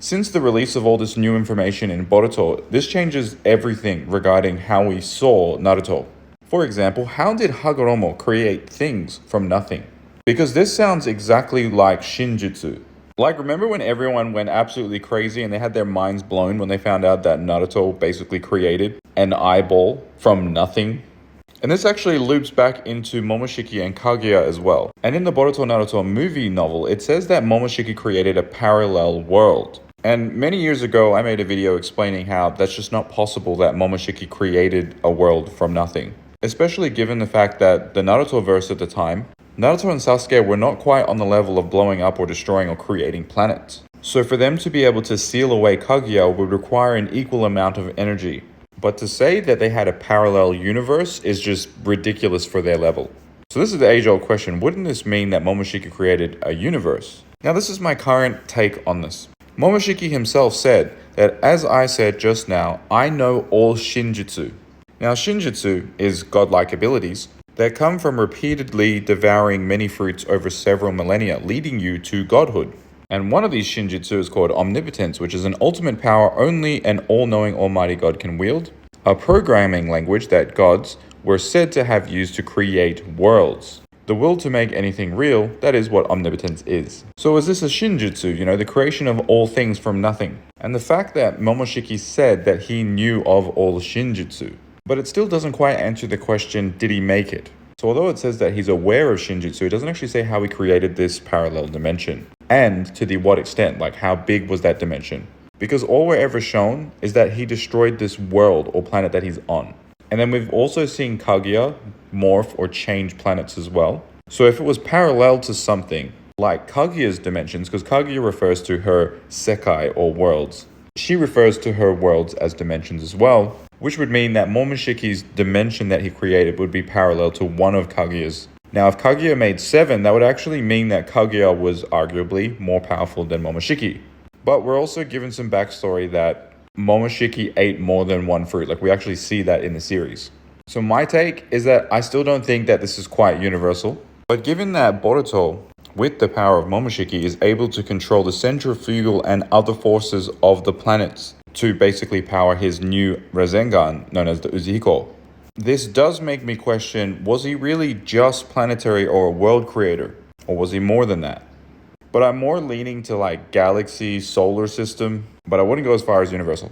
Since the release of all this new information in Boruto, this changes everything regarding how we saw Naruto. For example, how did Hagoromo create things from nothing? Because this sounds exactly like Shinjutsu. Like, remember when everyone went absolutely crazy and they had their minds blown when they found out that Naruto basically created an eyeball from nothing? And this actually loops back into Momoshiki and Kaguya as well. And in the Boruto Naruto movie novel, it says that Momoshiki created a parallel world. And many years ago, I made a video explaining how that's just not possible that Momoshiki created a world from nothing. Especially given the fact that the Naruto verse at the time, Naruto and Sasuke were not quite on the level of blowing up or destroying or creating planets. So for them to be able to seal away Kaguya would require an equal amount of energy. But to say that they had a parallel universe is just ridiculous for their level. So this is the age-old question, wouldn't this mean that Momoshiki created a universe? Now this is my current take on this. Momoshiki himself said that, as I said just now, I know all Shinjutsu. Now Shinjutsu is godlike abilities that come from repeatedly devouring many fruits over several millennia, leading you to godhood. And one of these Shinjutsu is called Omnipotence, which is an ultimate power only an all-knowing almighty god can wield, a programming language that gods were said to have used to create worlds. The will to make anything real, that is what omnipotence is. So is this a Shinjutsu, the creation of all things from nothing? And the fact that Momoshiki said that he knew of all Shinjutsu, but it still doesn't quite answer the question, did he make it? So although it says that he's aware of Shinjutsu, it doesn't actually say how he created this parallel dimension. And to the what extent, like how big was that dimension? Because all we're ever shown is that he destroyed this world or planet that he's on. And then we've also seen Kaguya morph or change planets as well. So if it was parallel to something like Kaguya's dimensions, because Kaguya refers to her sekai or worlds, she refers to her worlds as dimensions as well, which would mean that Momoshiki's dimension that he created would be parallel to one of Kaguya's. Now if Kaguya made 7, that would actually mean that Kaguya was arguably more powerful than Momoshiki. But we're also given some backstory that Momoshiki ate more than one fruit. Like, we actually see that in the series. So my take is that I still don't think that this is quite universal. But given that Boruto, with the power of Momoshiki, is able to control the centrifugal and other forces of the planets to basically power his new Rasengan, known as the Uzihiko, this does make me question, was he really just planetary or a world creator? Or was he more than that? But I'm more leaning to like galaxy, solar system, but I wouldn't go as far as universal.